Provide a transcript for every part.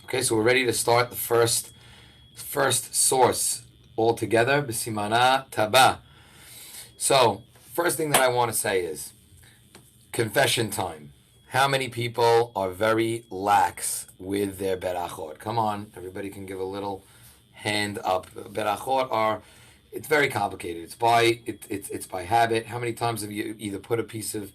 Okay, so we're ready to start the first source altogether. B'simana taba. So, first thing that I want to say is confession time. How many people are very lax with their berachot? Come on, everybody can give a little hand up. Berachot are, it's very complicated. It's by habit. How many times have you either put a piece of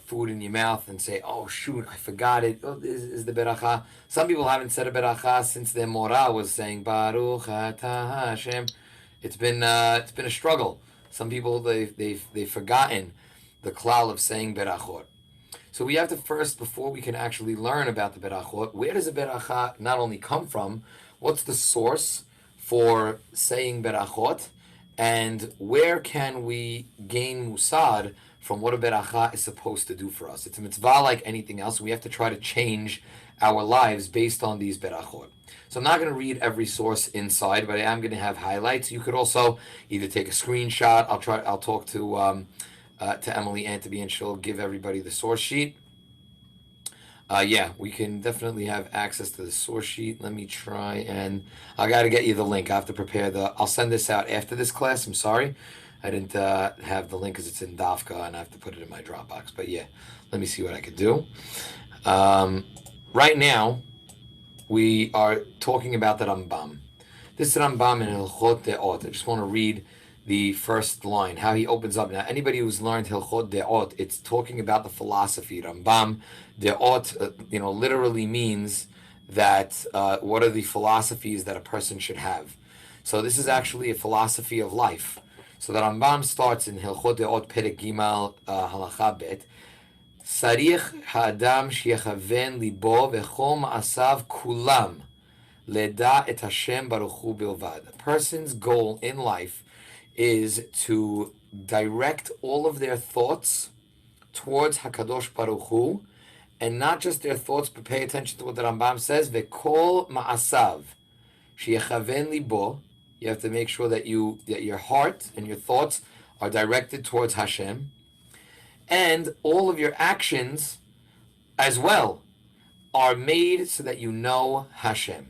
food in your mouth and say, "Oh shoot, I forgot it." Oh, this is the beracha. Some people haven't said a beracha since their mora was saying Baruch Atah Hashem. It's been a struggle. Some people they've forgotten the klal of saying berachot. So we have to first, before we can actually learn about the berachot, where does the beracha not only come from, what's the source for saying berachot, and where can we gain musad from what a beracha is supposed to do for us? It's a mitzvah like anything else. We have to try to change our lives based on these berachot. So I'm not going to read every source inside, but I am going to have highlights. You could also either take a screenshot. I'll talk to Emily Antaby, and she'll give everybody the source sheet. Yeah, we can definitely have access to the source sheet. Let me try, and I got to get you the link. I have to prepare I'll send this out after this class. I'm sorry. I didn't have the link because it's in Dafka, and I have to put it in my Dropbox. But yeah, let me see what I can do. Right now, we are talking about the Rambam. This is Rambam in Hilchot De'ot. I just want to read the first line, how he opens up. Now, anybody who's learned Hilchot De'ot, it's talking about the philosophy. Rambam De'ot, literally means that what are the philosophies that a person should have. So this is actually a philosophy of life. So the Rambam starts in Hilchot De'ot Perek Gimal Halacha Bet. Sarich ha'adam sheyechaven libo v'chol ma'asav kulam leda et Hashem baruch hu bilvad. A person's goal in life is to direct all of their thoughts towards Hakadosh Baruch Hu, and not just their thoughts, but pay attention to what the Rambam says. V'kol ma'asav sheyechaven libo. You have to make sure that your heart and your thoughts are directed towards Hashem. And all of your actions as well are made so that you know Hashem.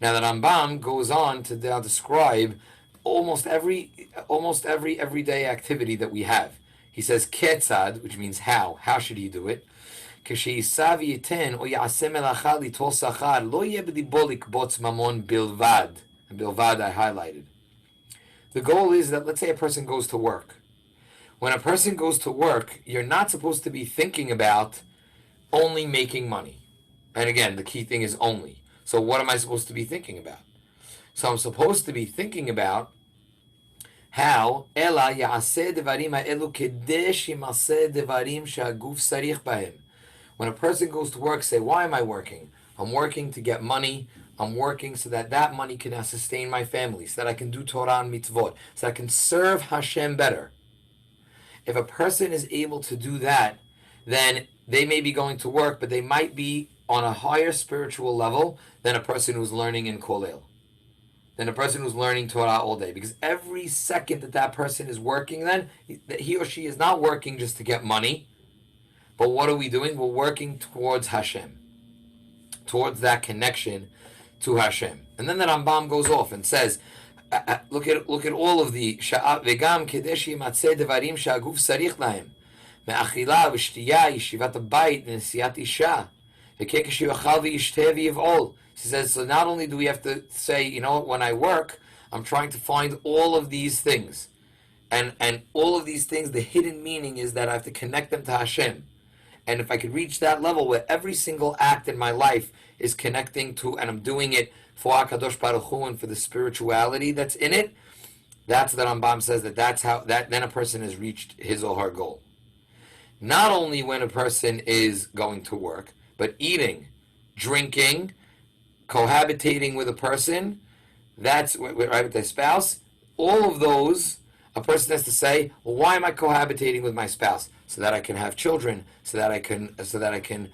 Now the Rambam goes on to now describe almost every everyday activity that we have. He says ketzad, which means how. How should he do it? And bilvad I highlighted. The goal is that, let's say a person goes to work. When a person goes to work, you're not supposed to be thinking about only making money. And again, the key thing is only. So what am I supposed to be thinking about? So I'm supposed to be thinking about how Ela ya'aseh devarim ha'elu kedesh yimaseh devarim she'haguf sarich bahem. When a person goes to work, say, why am I working? I'm working to get money. I'm working so that money can now sustain my family, so that I can do Torah and mitzvot, so I can serve Hashem better. If a person is able to do that, then they may be going to work, but they might be on a higher spiritual level than a person who's learning in Kolel, than a person who's learning Torah all day. Because every second that person is working, then he or she is not working just to get money, but what are we doing? We're working towards Hashem, towards that connection to Hashem. And then the Rambam goes off and says, look at all of the v'gam kedesh yimatzeh devarim she'haguf sarich lahem me'achila v'shtiya yeshivat habayit v'nesiat isha v'kei k'shiyachal v'yishteh v'yiv'ol. He says, so not only do we have to say, when I work, I'm trying to find all of these things, and all of these things, the hidden meaning is that I have to connect them to Hashem. And if I could reach that level where every single act in my life is connecting to, and I'm doing it for HaKadosh Baruch Hu and for the spirituality that's in it, that's the Rambam says that's how, then a person has reached his or her goal. Not only when a person is going to work, but eating, drinking, cohabitating with a person, that's right with their spouse, all of those, a person has to say, well, why am I cohabitating with my spouse? So that I can have children, so that I can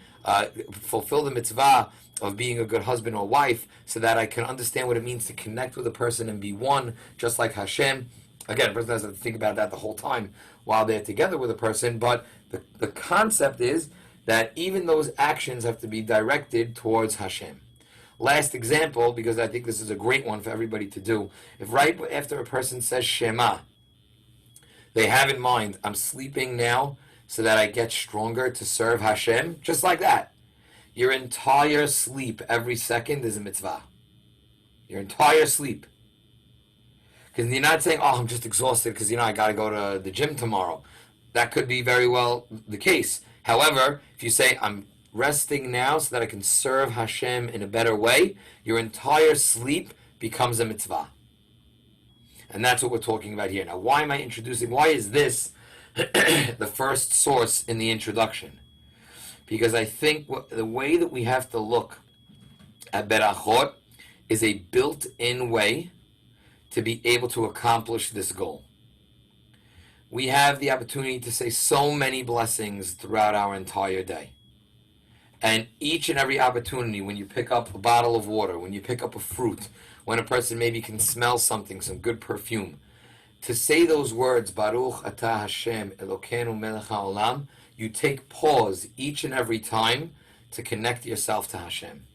fulfill the mitzvah of being a good husband or wife, so that I can understand what it means to connect with a person and be one, just like Hashem. Again, a person doesn't have to think about that the whole time while they're together with a person, but the concept is that even those actions have to be directed towards Hashem. Last example, because I think this is a great one for everybody to do. If right after a person says Shema, they have in mind, I'm sleeping now so that I get stronger to serve Hashem, just like that. Your entire sleep every second is a mitzvah. Your entire sleep. Because you're not saying, oh, I'm just exhausted because, I got to go to the gym tomorrow. That could be very well the case. However, if you say, I'm resting now so that I can serve Hashem in a better way, your entire sleep becomes a mitzvah. And that's what we're talking about here. Now, why is this the first source in the introduction? Because I think the way that we have to look at berachot is a built-in way to be able to accomplish this goal. We have the opportunity to say so many blessings throughout our entire day. And each and every opportunity, when you pick up a bottle of water, when you pick up a fruit, when a person maybe can smell something, some good perfume, to say those words, Baruch Atah Hashem Elokeinu Melech HaOlam, you take pause each and every time to connect yourself to Hashem.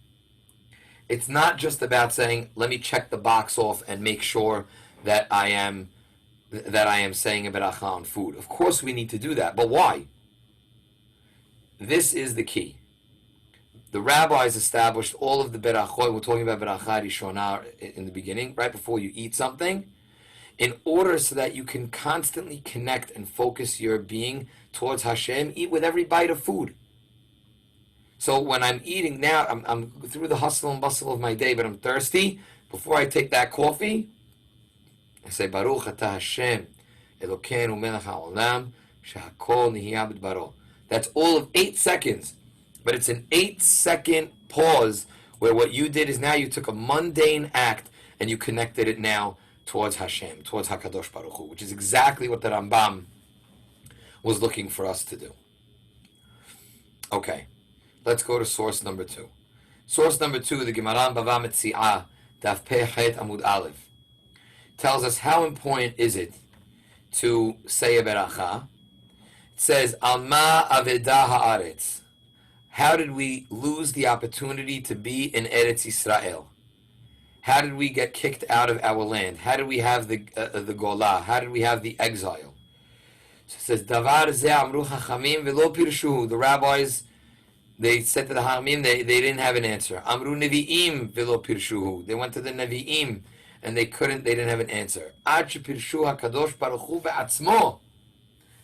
It's not just about saying, let me check the box off and make sure that I am saying a beracha on food. Of course we need to do that, but why? This is the key. The rabbis established all of the berachot. We're talking about beracha rishonah in the beginning, right before you eat something, in order so that you can constantly connect and focus your being towards Hashem. Eat with every bite of food. So when I'm eating now, I'm through the hustle and bustle of my day, but I'm thirsty. Before I take that coffee, I say, Baruch Atah Hashem, Elokeinu Melech HaOlam, Shehakol Nihiyah B'Dbaro. That's all of 8 seconds. But it's an 8-second pause where what you did is now you took a mundane act and you connected it now towards Hashem, towards HaKadosh Baruch Hu, which is exactly what the Rambam was looking for us to do. Okay. Let's go to source number 2. Source number 2, the Gemara Bava Metzi'ah, Daf Pei Het Amud Aleph, tells us how important is it to say a beracha. It says, Alma Aveda Haaretz. How did we lose the opportunity to be in Eretz Yisrael? How did we get kicked out of our land? How did we have the Golah? How did we have the exile? So it says, Davar Ze Amru Chachamim Velo Pirshu. The rabbis, they said to the Hamim, they didn't have an answer. Amru Nevi'im Velo Pirshuhu. They went to the Nevi'im and they didn't have an answer. Ad Pirshu HaKadosh Baruch Hu Ve'atzmo.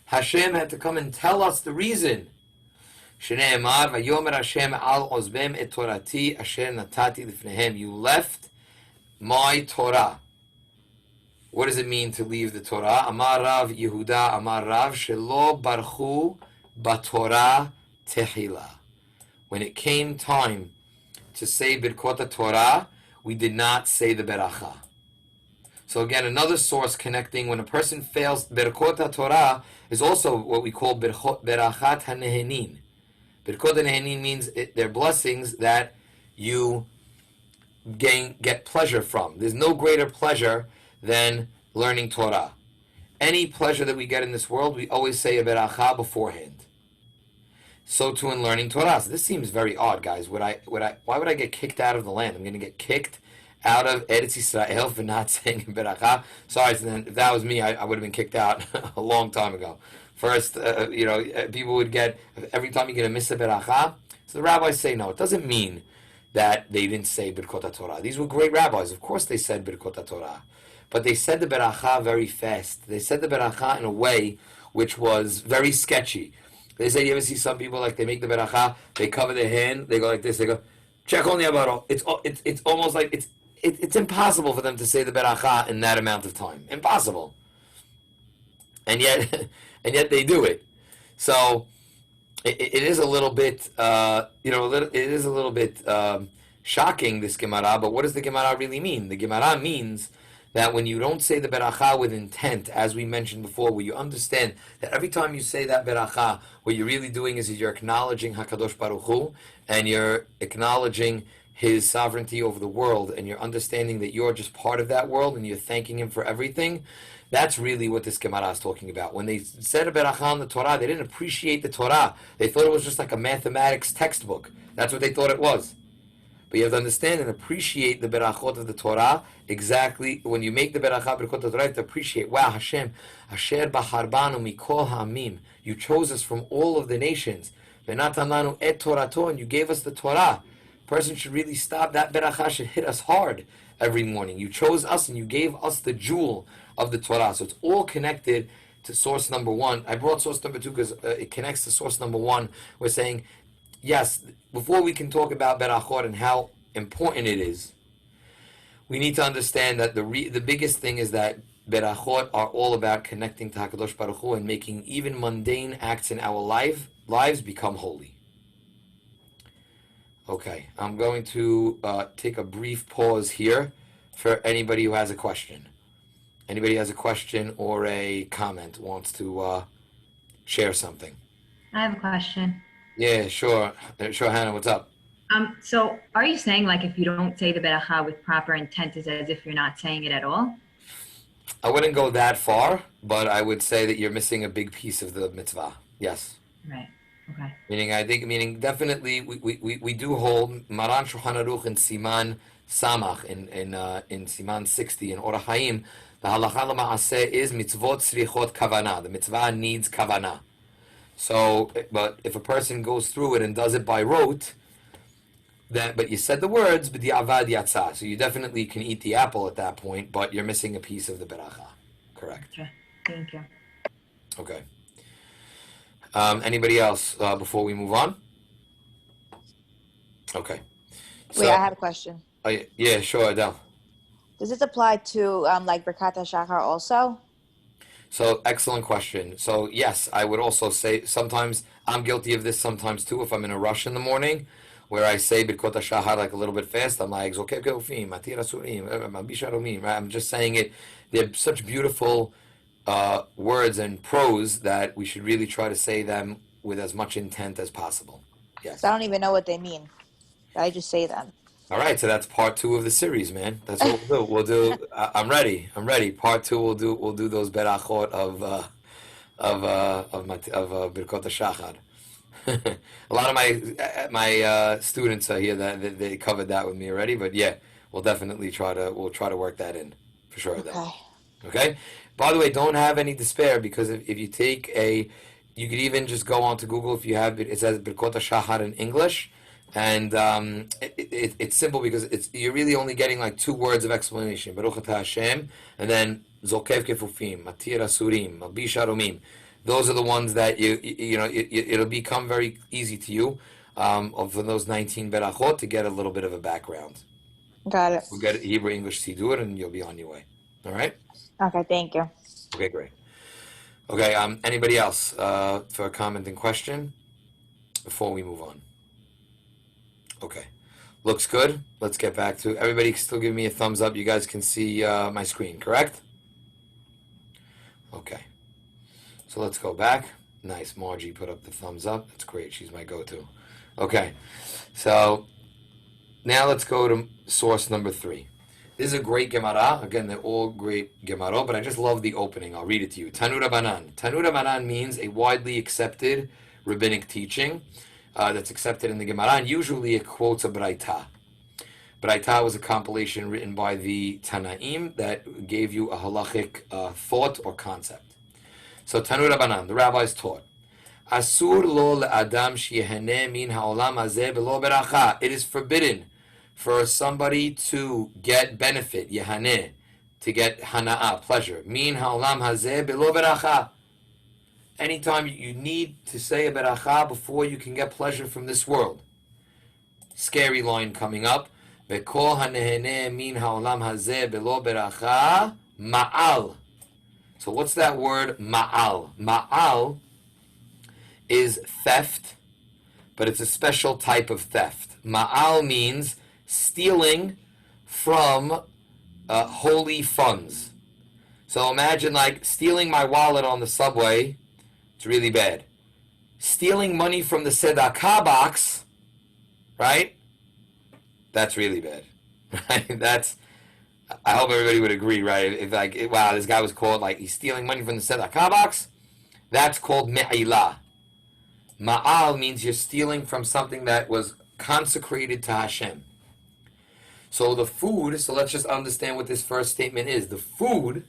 Hashem had to come and tell us the reason. Shneimar Vayomer Hashem Al Ozbem Et Torati Asher Natati Lifnehem. You left my Torah. What does it mean to leave the Torah? Amar Rav Yehuda Amar Rav Shelo Barchu Batorah Tehila. When it came time to say Birkot Torah, we did not say the Beracha. So again, another source connecting when a person fails Birkot Torah is also what we call Berachat HaNehenin. Birkot HaNehenin means they're blessings that you get pleasure from. There's no greater pleasure than learning Torah. Any pleasure that we get in this world, we always say a Beracha beforehand. So too in learning Torah. So this seems very odd, guys. Why would I get kicked out of the land? I'm going to get kicked out of Eretz Yisrael for not saying beracha. Sorry, if that was me, I would have been kicked out a long time ago. First, people would get, every time you get a misa beracha, so the rabbis say no. It doesn't mean that they didn't say Birkot Torah. These were great rabbis. Of course they said Birkot Torah. But they said the beracha very fast. They said the beracha in a way which was very sketchy. They say, you ever see some people, like, they make the beracha, they cover their hand, they go like this, they go, check on the abaro. It's almost like, it's impossible for them to say the beracha in that amount of time. Impossible. And yet they do it. So, it is a little bit, shocking, this Gemara, but what does the Gemara really mean? The Gemara means that when you don't say the beracha with intent, as we mentioned before, where you understand that every time you say that beracha, what you're really doing is you're acknowledging HaKadosh Baruch Hu, and you're acknowledging His sovereignty over the world, and you're understanding that you're just part of that world, and you're thanking Him for everything. That's really what this Gemara is talking about. When they said a beracha on the Torah, they didn't appreciate the Torah. They thought it was just like a mathematics textbook. That's what they thought it was. But But you have to understand and appreciate the berachot of the Torah. Exactly when you make the berachah berachot of the Torah, you have to appreciate. Wow, Hashem, Asher bacharbanu mikol ha'amim. You chose us from all of the nations. V'natan lanu et Torato, and you gave us the Torah. Person should really stop. That berachah should hit us hard every morning. You chose us and you gave us the jewel of the Torah. So it's all connected to source number one. I brought source number two because it connects to source number one. We're saying, yes, before we can talk about berachot and how important it is, we need to understand that the biggest thing is that berachot are all about connecting to HaKadosh Baruch Hu and making even mundane acts in our lives become holy. Okay, I'm going to take a brief pause here for anybody who has a question. Anybody has a question or a comment, wants to share something? I have a question. Yeah, sure. Sure, Hannah, what's up? So are you saying like if you don't say the beracha with proper intent is as if you're not saying it at all? I wouldn't go that far, but I would say that you're missing a big piece of the mitzvah. Yes. Right. Okay. Meaning definitely we do hold Maran Shulchan Aruch in Siman Samach in Siman 60 in Orach Chaim. The halacha l'maaseh is mitzvot tzrichot kavana. The mitzvah needs kavana. So, but if a person goes through it and does it by rote, but you said the words, b'di'avad yatsa. So you definitely can eat the apple at that point, but you're missing a piece of the beracha. Correct. Okay. Thank you. Okay. Anybody else before we move on? Okay. So, Wait, I had a question. Yeah, sure, Adele. Does this apply to like Birkat HaShachar also? So, excellent question. So, yes, I would also say sometimes I'm guilty of this sometimes too. If I'm in a rush in the morning, where I say Birkat HaShachar like a little bit fast, I'm like, I'm just saying it. They're such beautiful words and prose that we should really try to say them with as much intent as possible. Yes. I don't even know what they mean. I just say them. All right, so that's part 2 of the series, man. That's what we'll do. We'll do. I'm ready. Part 2. We'll do those berachot of Birkot HaShachar. A lot of my students are here that they covered that with me already. But yeah, we'll definitely try to work that in for sure. Okay. Okay. By the way, don't have any despair because if you take you could even just go onto Google if you have it. It says Birkot HaShachar in English. And it's simple because you're really only getting like 2 words of explanation. Baruch Atah Hashem, and then Zokev Kefufim, Matir Asurim, Mabish Arumim. Those are the ones that it'll become very easy to you of those 19 berachot to get a little bit of a background. Got it. We'll get Hebrew English Sidur and you'll be on your way. All right? Okay, thank you. Okay, great. Okay, anybody else for a comment and question before we move on? Okay, looks good. Let's get back to everybody. Still give me a thumbs up. You guys can see my screen, correct? Okay, so let's go back. Nice, Margie put up the thumbs up. That's great. She's my go-to. Okay, so now let's go to source number 3. This is a great Gemara. Again, they're all great Gemara, but I just love the opening. I'll read it to you. Tanu Rabbanan. Tanu Rabbanan means a widely accepted rabbinic teaching. That's accepted in the Gemara, and usually it quotes a Braita. Braita was a compilation written by the Tanaim that gave you a halachic thought or concept. So Tanu Rabbanan, the rabbis taught, Asur lo le'adam sheyehene min ha'olam hazeh b'lo beracha. It is forbidden for somebody to get benefit, yehaneh, to get hana'ah, pleasure, min ha'olam hazeh b'lo beracha. Anytime you need to say a beracha before you can get pleasure from this world. Scary line coming up. V'kol hanehene min ha'olam hazeh belo beracha ma'al. So what's that word ma'al? Ma'al is theft, but it's a special type of theft. Ma'al means stealing from holy funds. So imagine like stealing my wallet on the subway. It's really bad. Stealing money from the tzedakah box, right? That's really bad. Right? I hope everybody would agree, right? If like, wow, this guy was called like he's stealing money from the tzedakah box. That's called me'ilah. Ma'al means you're stealing from something that was consecrated to Hashem. So the food, so let's just understand what this first statement is. The food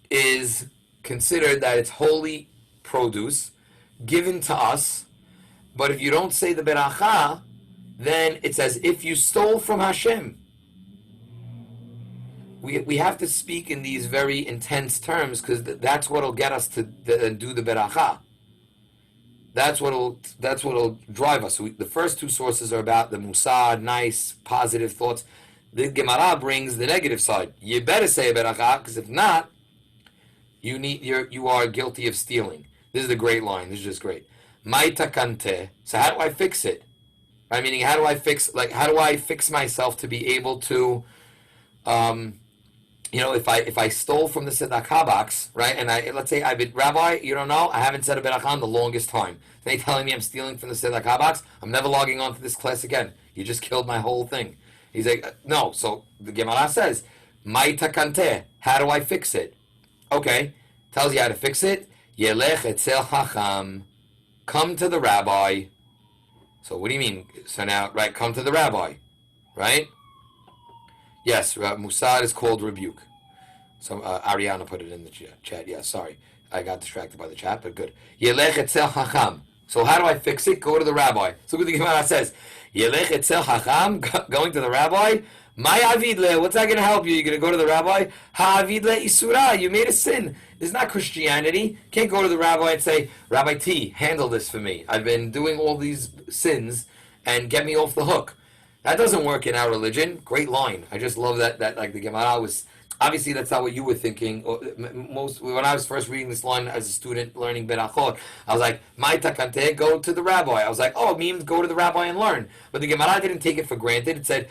is considered that it's holy produce given to us, but if you don't say the beracha, then it's as if you stole from Hashem. We have to speak in these very intense terms because that's what'll get us to do the beracha. That's what'll drive us. So the first two sources are about the musad, nice, positive thoughts. The Gemara brings the negative side. You better say a beracha, because if not, you are guilty of stealing. This is a great line. This is just great. Mai takante. So how do I fix it? Right? Meaning, how do I fix myself to be able to, if I stole from the tzedakah box, right? And let's say I've been, Rabbi, you don't know, I haven't said a beracha in the longest time. They telling me I'm stealing from the tzedakah box. I'm never logging on to this class again. You just killed my whole thing. He's like, no. So the Gemara says, Mai takante. How do I fix it? Okay, tells you how to fix it. Yelech etzel hacham. Come to the rabbi. So what do you mean? So now, right, come to the rabbi, right? Yes, Musad is called rebuke. So Ariana put it in the chat. Yeah, sorry. I got distracted by the chat, but good. Yelech etzel hacham. So how do I fix it? Go to the rabbi. So what the Gemara says. Yelech etzel hacham, going to the rabbi. My avidle, what's that going to help you? You're going to go to the rabbi? Ha avidle isura, you made a sin. This is not Christianity. Can't go to the rabbi and say, Rabbi T, handle this for me. I've been doing all these sins and get me off the hook. That doesn't work in our religion. Great line. I just love that like the Gemara was, obviously that's not what you were thinking. When I was first reading this line as a student learning berachot, I was like, my takante, go to the rabbi. I was like, oh, it means go to the rabbi and learn. But the Gemara didn't take it for granted. It said,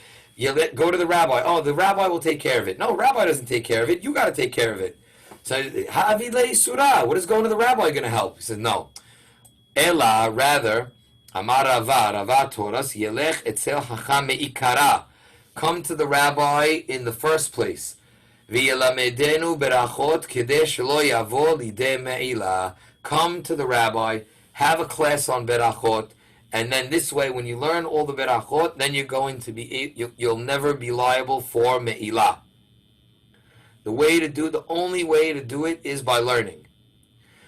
go to the rabbi. Oh, the rabbi will take care of it. No, rabbi doesn't take care of it. You got to take care of it. So, ha'avidle surah. What is going to the rabbi going to help? He says, no. Ela, rather, Amar Rava taught us, Yelech etzel hacham me'ikara. Come to the rabbi in the first place. V'yelamedenu berachot kedei shelo yavo lidei me'ila. Come to the rabbi, have a class on berachot, and then this way, when you learn all the berachot, then you're going to be, you'll never be liable for me'ilah. The only way to do it is by learning.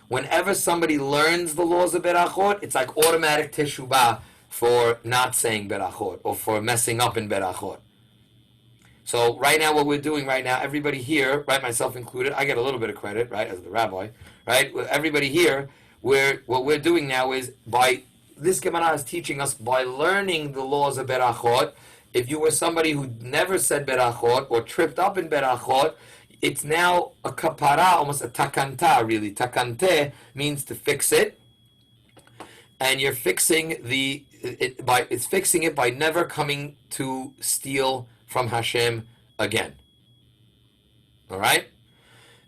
Whenever somebody learns the laws of berachot, it's like automatic teshubah for not saying berachot or for messing up in berachot. So right now, what we're doing right now, everybody here, right, myself included, I get a little bit of credit, right, as the rabbi, right? Everybody here, what we're doing now is this Gemara is teaching us by learning the laws of berachot. If you were somebody who never said berachot or tripped up in berachot, it's now a kapara, almost a takanta, really. Takante means to fix it, and you're fixing it's fixing it by never coming to steal from Hashem again. All right.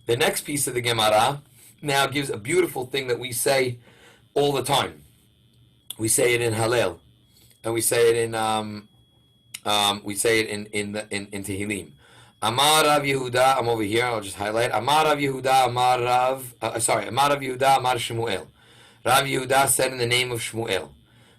The next piece of the Gemara now gives a beautiful thing that we say all the time. We say it in Hallel, and we say it in Tehillim. Amar Rav Yehuda, I'm over here, I'll just highlight. Amar Rav Yehuda, Amar Rav Yehuda, Amar Shmuel. Rav Yehuda said in the name of Shmuel,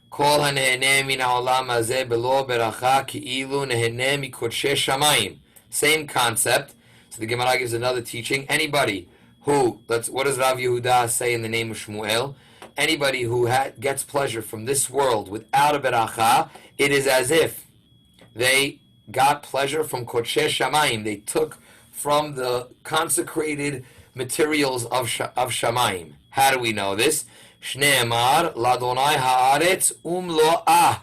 Kol hanehene min ha'olam hazeh belo beracha ki'ilu nehene mikodshei shamayim. Same concept. So the Gemara gives another teaching. Anybody who, what does Rav Yehuda say in the name of Shmuel? Anybody who gets pleasure from this world without a beracha, it is as if they got pleasure from Kodshei Shamayim. They took from the consecrated materials of Shamayim. How do we know this? Shneemar Ladonai Haaretz Umlo'ah.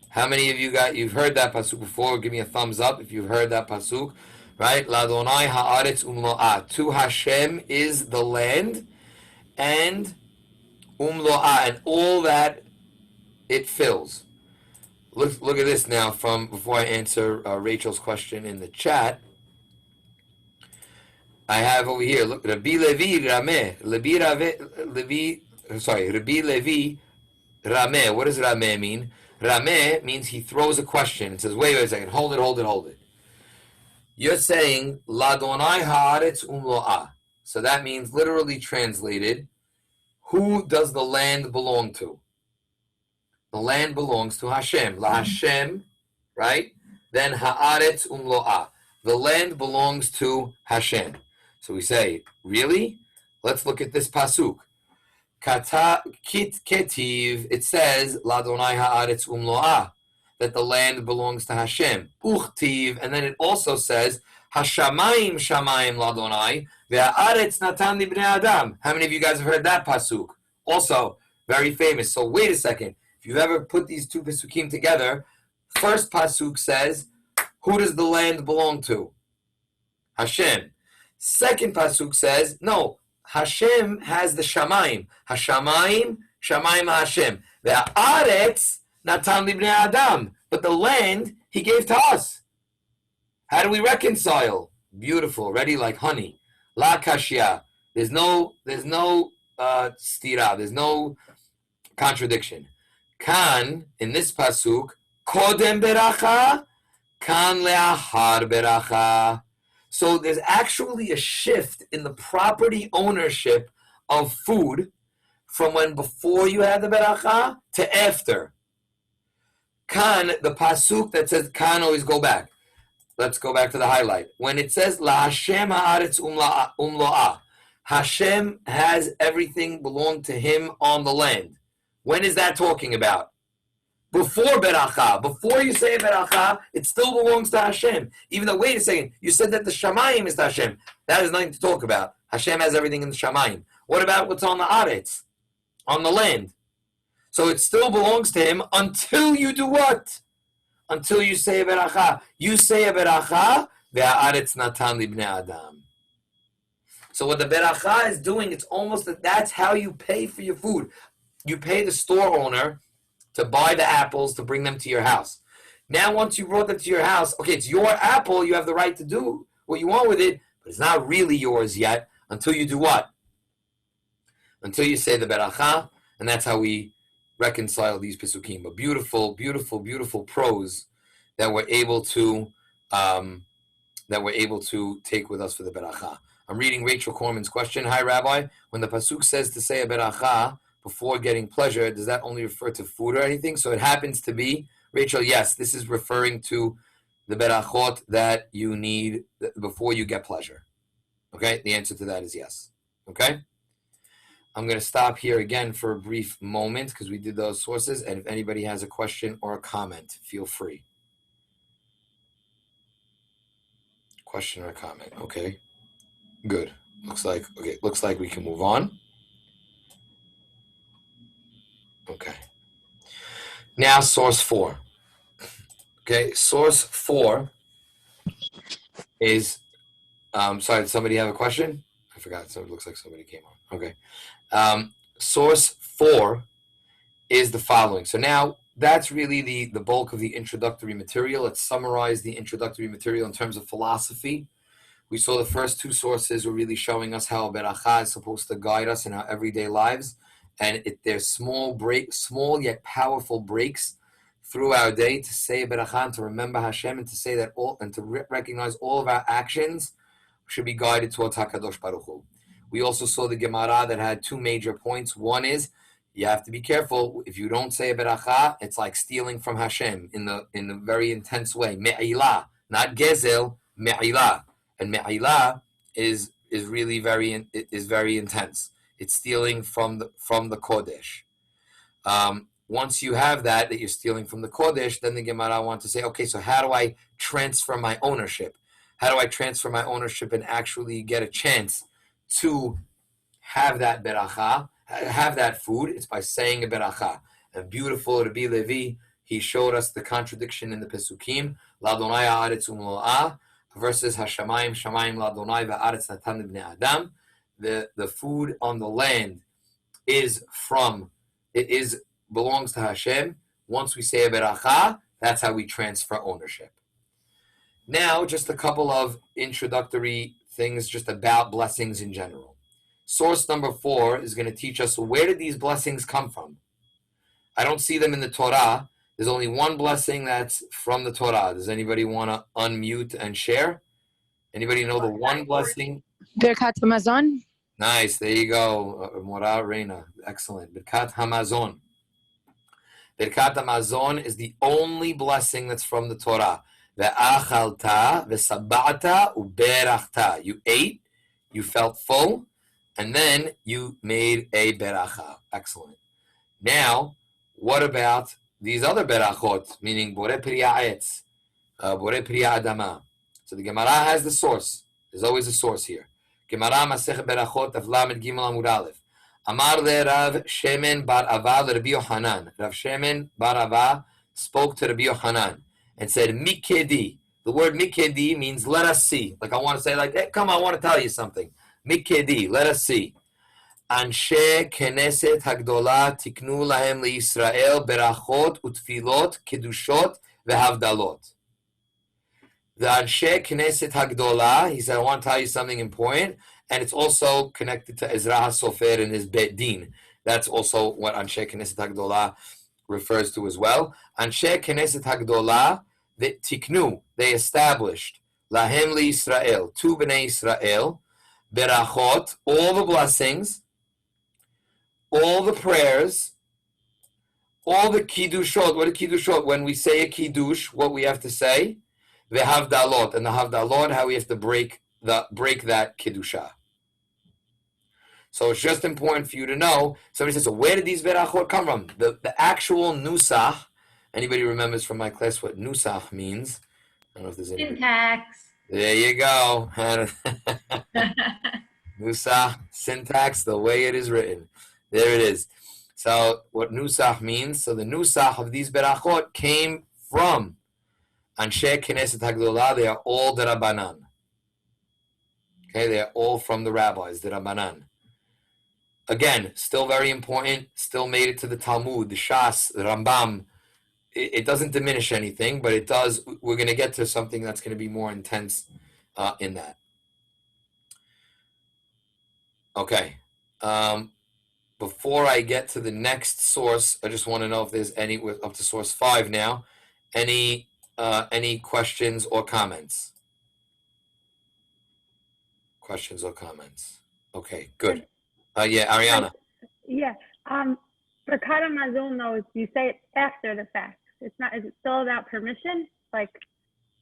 How many of you've heard that pasuk before? Give me a thumbs up if you've heard that pasuk. Right? Ladonai Haaretz Umlo'ah. To Hashem is the land and Umlo'ah, and all that it fills. Look at this now from before I answer Rachel's question in the chat. I have over here, look, Rabbi Levi Rameh. Rabbi Levi Rameh. What does Rameh mean? Rameh means he throws a question and says, wait a second, hold it. You're saying, Ladonai haaretz umlo'ah. So that means, literally translated, who does the land belong to? The land belongs to Hashem. La Hashem, right? then ha'aretz umlo'ah. The land belongs to Hashem. So we say, really? Let's look at this pasuk. Ketiv, it says, Ladonai ha'aretz umlo'ah, that the land belongs to Hashem. Uchtiv, and then it also says, Hashamayim shamayim ladonai, ve'ha'aretz natan li bnei adam. How many of you guys have heard that pasuk? Also, very famous. So wait a second. If you've ever put these two pasukim together, first pasuk says, who does the land belong to? Hashem. Second pasuk says, no, Hashem has the shamayim. Hashamayim, shamayim Hashem. Ve'ha'aretz natan li bnei adam. But the land he gave to us. How do we reconcile? Beautiful, ready like honey. La kashya. There's no stira. There's no contradiction. Kan, in this pasuk, kodem beracha, kan le'achar beracha. So there's actually a shift in the property ownership of food from when before you had the beracha to after. Kan, the pasuk that says kan, always go back. Let's go back to the highlight. When it says La Hashem ha'aretz umlo'ah, Hashem has everything belong to him on the land. When is that talking about? Before beracha. Before you say beracha, it still belongs to Hashem. Even though, wait a second, you said that the shamayim is to Hashem. That has nothing to talk about. Hashem has everything in the shamayim. What about what's on the aretz? On the land. So it still belongs to him until you do what? Until you say a beracha. You say a beracha, ve'ha'aretz natan li bnei adam. So what the beracha is doing, it's almost that's how you pay for your food. You pay the store owner to buy the apples to bring them to your house. Now once you brought them to your house, okay, it's your apple, you have the right to do what you want with it, but it's not really yours yet until you do what? Until you say the beracha, and that's how we reconcile these pisukim. A beautiful, beautiful, beautiful prose that we're able to take with us for the beracha. I'm reading Rachel Corman's question. Hi, Rabbi. When the pasuk says to say a beracha before getting pleasure, does that only refer to food or anything? So it happens to be, Rachel, yes, this is referring to the berachot that you need before you get pleasure. Okay, the answer to that is yes. Okay, I'm going to stop here again for a brief moment because we did those sources, and if anybody has a question or a comment, feel free. Question or a comment, okay, good. Looks like we can move on. Okay. Now source 4. Okay, source 4 is, sorry, did somebody have a question? I forgot, so it looks like somebody came on. Okay. Source 4 is the following. So now that's really the bulk of the introductory material. Let's summarize the introductory material in terms of philosophy. We saw the first two sources were really showing us how beracha is supposed to guide us in our everyday lives. And there's small yet powerful breaks through our day to say beracha and to remember Hashem and to say that all and to recognize all of our actions should be guided towards HaKadosh Baruch Hu. We also saw the Gemara that had two major points. One is you have to be careful. If you don't say a beracha, it's like stealing from Hashem in a very intense way. Me'ilah, not gezel, me'ilah. And me'ilah is really very intense. It's stealing from the Kodesh. Once you have that you're stealing from the Kodesh, then the Gemara wants to say, okay, so how do I transfer my ownership? How do I transfer my ownership and actually get a chance to have that beracha, have that food? It's by saying a beracha. And beautiful Rabbi Levi, he showed us the contradiction in the Pesukim, Ladonai ha'aretz umlo'ah versus Hashamayim shamayim Ladonai va'aretz natan libnei adam. The food on the land belongs to Hashem. Once we say a beracha, that's how we transfer ownership. Now, just a couple of introductory things just about blessings in general. Source number 4 is going to teach us where did these blessings come from. I don't see them in the Torah. There's only one blessing that's from the Torah. Does anybody want to unmute and share? Anybody know the one blessing? Birkat Hamazon. Nice, there you go, Mora Reina. Excellent. Birkat Hamazon. Birkat Hamazon is the only blessing that's from the Torah. Ve'achalta ve'saba'ata uberachta. You ate, you felt full, and then you made a beracha. Excellent. Now, what about these other berachot, meaning borei priya etz, borei priya adama? So the Gemara has the source. There's always a source here. Gemara Masech Berachot Daf Lamed Gimel Amud Aleph. Amar le Rav Shemen bar Ava le Rabbi Yochanan. Rav Shemen bar Ava spoke to Rabbi Yochanan and said, Mikedi. The word Mikedi means let us see. Like I want to say, like, hey, come on, I want to tell you something. Mikedi, let us see. Anshe Knesset Hagdola tiknu lahem liYisrael berachot utfilot kedushot vehavdalot. The Anshe Knesset Hagdola, he said, I want to tell you something important, and it's also connected to Ezra HaSofer and his Bet Din. That's also what Anshe Knesset Hagdola refers to as well. Anshe Knesset Hagdola, the tiknu, they established, lahem liYisrael, to Bnei Israel, berachot, all the blessings, all the prayers, all the kiddushot. What are kiddushot? When we say a kiddush, what we have to say? The havdalot, and the havdalot, how we have to break that kiddusha. So it's just important for you to know. Somebody says, so where did these berachot come from? The actual nusach. Anybody remembers from my class what nusach means? I don't know if there's any. Syntax. There you go. Nusach, syntax, the way it is written. There it is. So what nusach means? So the nusach of these berachot came from Anshe Knesset Hagdolah. They are all the Rabbanan. Okay, they are all from the rabbis, the Rabbanan. Again, still very important. Still made it to the Talmud, the Shas, the Rambam. It doesn't diminish anything, but it does. We're going to get to something that's going to be more intense in that. Okay. Before I get to the next source, I just want to know if there's any. We're up to source 5 now. Any questions or comments? Questions or comments? Okay, good. Yeah, Ariana. Yeah. Birkat Hamazon, though, you say it after the fact. It's not. Is it still about permission? Like.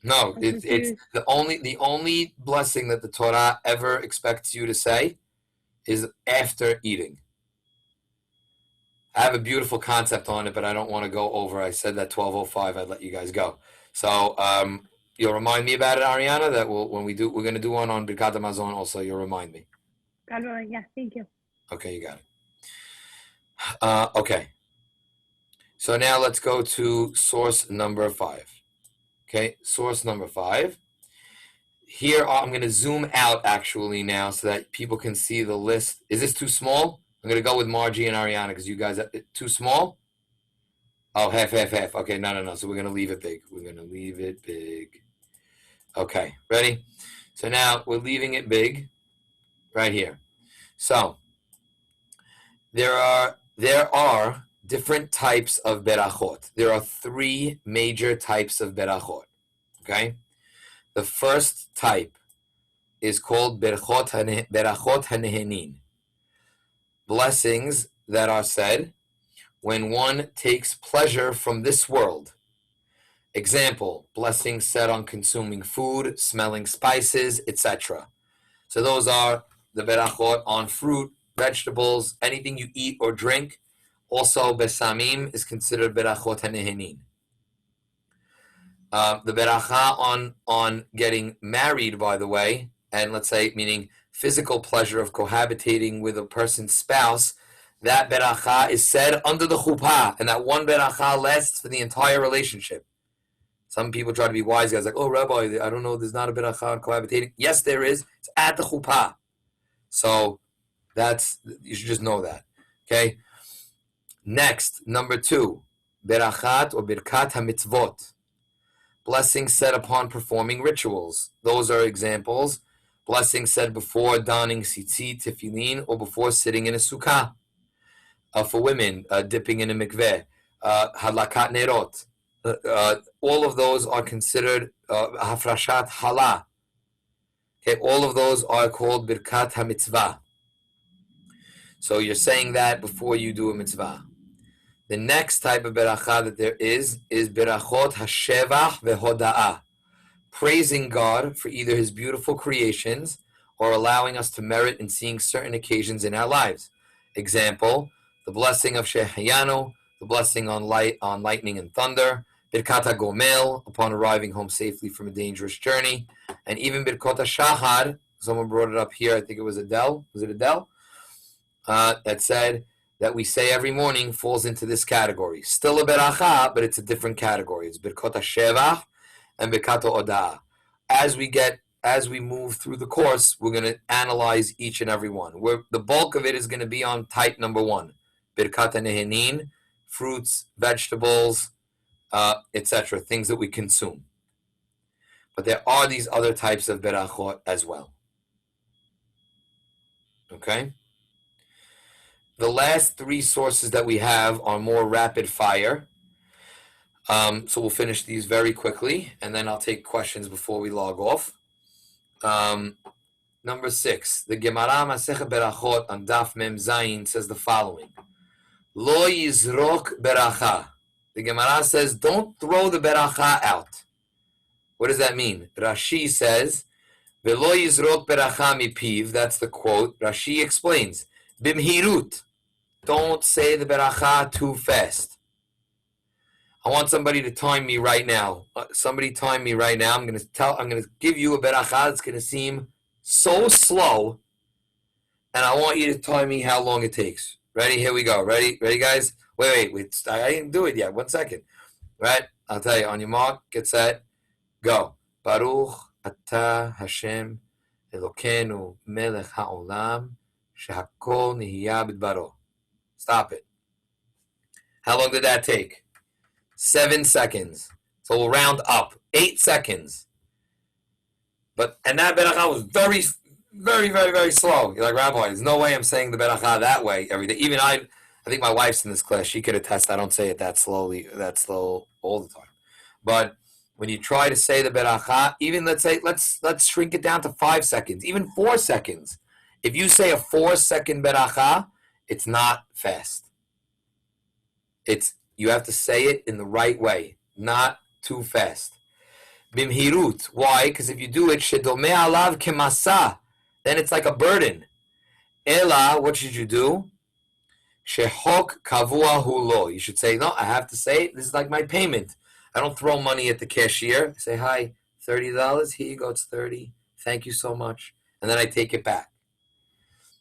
No, it's the only blessing that the Torah ever expects you to say is after eating. I have a beautiful concept on it, but I don't want to go over. I said that 12:05, I'd let you guys go. So you'll remind me about it, Ariana. That we're going to do one on Birkat Hamazon. Also, you'll remind me. God willing, yeah. Thank you. Okay, you got it. Okay. So now let's go to source number 5. Okay, source number 5. Here I'm going to zoom out actually now so that people can see the list. Is this too small? I'm going to go with Margie and Ariana because you guys are too small. Oh, half. Okay, no. So we're going to leave it big. Okay, ready? So now we're leaving it big right here. So there are different types of berachot. There are 3 major types of berachot. Okay? The first type is called berachot hanehenin. Blessings that are said when one takes pleasure from this world. Example, blessings said on consuming food, smelling spices, etc. So those are the berachot on fruit, vegetables, anything you eat or drink. Also, besamim is considered berachot hanehenin. The beracha on getting married, by the way, and let's say meaning physical pleasure of cohabitating with a person's spouse, that beracha is said under the chuppah, and that one beracha lasts for the entire relationship. Some people try to be wise guys, like, oh, Rabbi, I don't know, there's not a beracha on cohabitating. Yes, there is. It's at the chuppah. So you should just know that. Okay? Next, number 2, berachat or birkat hamitzvot. Blessings said upon performing rituals. Those are examples. Blessings said before donning tzitzit, tefillin, or before sitting in a sukkah. For women, dipping in a mikveh, hadlakat nerot. All of those are considered hafrashat halah. Okay, all of those are called birkat hamitzvah. So you're saying that before you do a mitzvah. The next type of beracha that there is berachot hashevach vehoda'ah. praising God for either his beautiful creations or allowing us to merit in seeing certain occasions in our lives. Example, the blessing of Shehayanu, the blessing on lightning and thunder, Birkat HaGomel, upon arriving home safely from a dangerous journey, and even Birkot HaShahar, someone brought it up here, I think it was Adele, was it Adele? That said that we say every morning falls into this category. Still a beracha, but it's a different category. It's Birkot HaShevach and Birkat HaOdah. As we move through the course, we're going to analyze each and every one. The bulk of it is going to be on type number 1, Birkat HaNehenin, fruits, vegetables, etc., things that we consume. But there are these other types of berachot as well. Okay? The last 3 sources that we have are more rapid fire. So we'll finish these very quickly, and then I'll take questions before we log off. Number 6, the Gemara Masechet Berachot on Daf Mem Zayin says the following: Lo yizrok beracha. The Gemara says, don't throw the beracha out. What does that mean? Rashi says, Velo yizrok beracha mipiv. That's the quote. Rashi explains, Bimhirut. Don't say the beracha too fast. I want somebody to time me right now. Somebody time me right now. I'm going to give you a beracha that's going to seem so slow, and I want you to time me how long it takes. Ready? Here we go. Ready, guys? Wait. I didn't do it yet. 1 second. Right? I'll tell you. On your mark, get set, go. Baruch atah Hashem Elokeinu melech haolam shehakol nihiyah bidbaro. Stop it. How long did that take? 7 seconds. So we'll round up. 8 seconds. And that beracha was very, very, very, very slow. You're like, Rabbi, there's no way I'm saying the beracha that way every day. Even I think my wife's in this class. She could attest I don't say it that slow all the time. But when you try to say the beracha, even let's shrink it down to 5 seconds, even 4 seconds. If you say a 4-second beracha, it's not fast. You have to say it in the right way, not too fast. Bimhirut. Why? Because if you do it, shedome alav kemasa, then it's like a burden. Ela, what should you do? Shehok kavua hulo. You should say, no, I have to say it. This is like my payment. I don't throw money at the cashier. I say, hi, $30. Here you go. It's 30. Thank you so much. And then I take it back.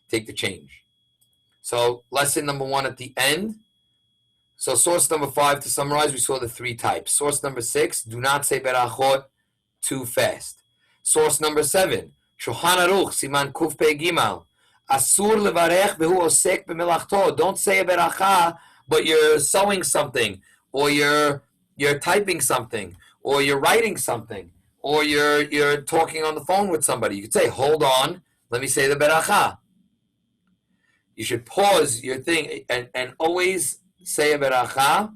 Take the change. So lesson number 1 at the end. So source number 5, to summarize, we saw the 3 types. Source number 6, do not say berachot too fast. Source number 7, Shulchan Aruch, Siman Kuf Pei Gimal, Asur levarech behu osek b'melachto. Don't say a beracha, but you're sewing something, or you're typing something, or you're writing something, or you're talking on the phone with somebody. You could say, hold on, let me say the beracha. You should pause your thing and always say a beracha.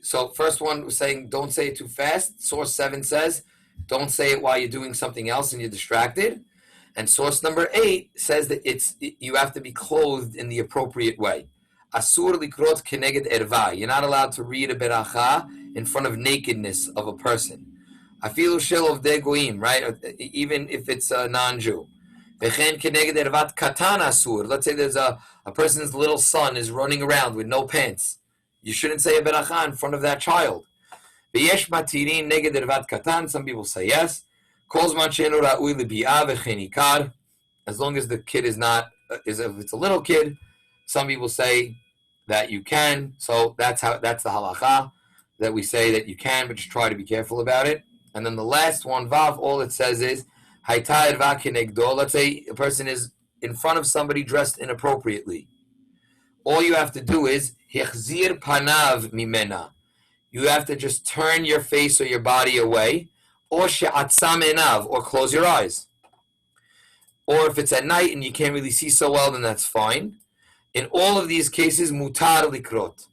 So first one was saying don't say it too fast. Source 7 says don't say it while you're doing something else and you're distracted. And source number 8 says that you have to be clothed in the appropriate way. Asur likrot keneged erva. You're not allowed to read a beracha in front of nakedness of a person. Afilu shel of degoim, right? Even if it's a non-Jew. V'chen keneged ervat katan asur. Let's say there's a person's little son is running around with no pants. You shouldn't say a beracha in front of that child. V'yesh matirin neged ervat katan. Some people say yes. Kol zman she'enu ra'ui l'bi'ah v'chen ikar. As long as the kid is not, if it's a little kid, some people say that you can. So that's the halacha, that we say that you can, but just try to be careful about it. And then the last one, vav, all it says is hayta erva kenegdo. Let's say a person is in front of somebody dressed inappropriately. All you have to do is hichzir panav mimena. You have to just turn your face or your body away, or she'atzam enav, or close your eyes. Or if it's at night and you can't really see so well, then that's fine. In all of these cases, mutar likrot.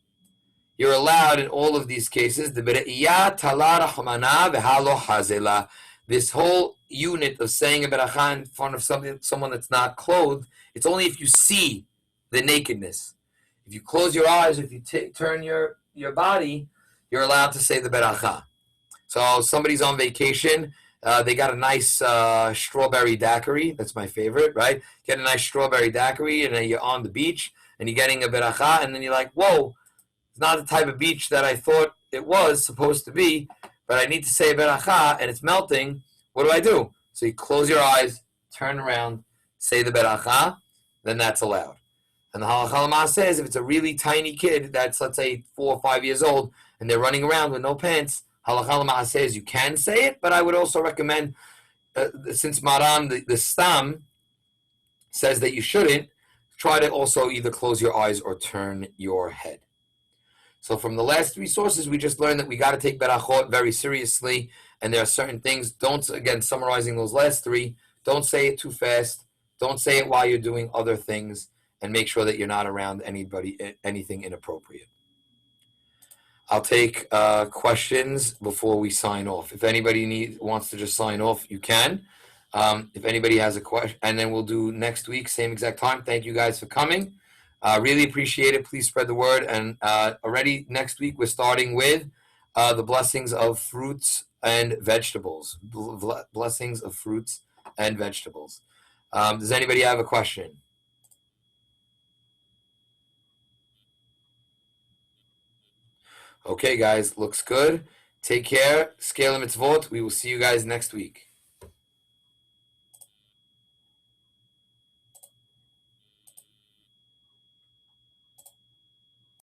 You're allowed in all of these cases, the bere'iyah tala rahmana v'halo hazela. This whole unit of saying a beracha in front of someone that's not clothed, it's only if you see the nakedness. If you close your eyes, if you turn your body, you're allowed to say the beracha. So somebody's on vacation. They got a nice strawberry daiquiri. That's my favorite, right? Get a nice strawberry daiquiri, and then you're on the beach, and you're getting a beracha, and then you're like, whoa, it's not the type of beach that I thought it was supposed to be, but I need to say a beracha, and it's melting. What do? So you close your eyes, turn around, say the beracha, then that's allowed. And the halacha l'maaseh says if it's a really tiny kid that's, let's say, 4 or 5 years old, and they're running around with no pants, halacha l'maaseh says you can say it, but I would also recommend, since Maran, the Stam, says that you shouldn't, try to also either close your eyes or turn your head. So from the last 3 sources, we just learned that we got to take berachot very seriously, and there are certain things, don't, again, summarizing those last 3, don't say it too fast, don't say it while you're doing other things, and make sure that you're not around anything inappropriate. I'll take questions before we sign off. If anybody wants to just sign off, you can. If anybody has a question, and then we'll do next week, same exact time. Thank you guys for coming. Really appreciate it. Please spread the word. And already next week, we're starting with the blessings of fruits and vegetables. Blessings of fruits and vegetables. Does anybody have a question? Okay, guys, looks good. Take care. Scale mitzvot. We will see you guys next week.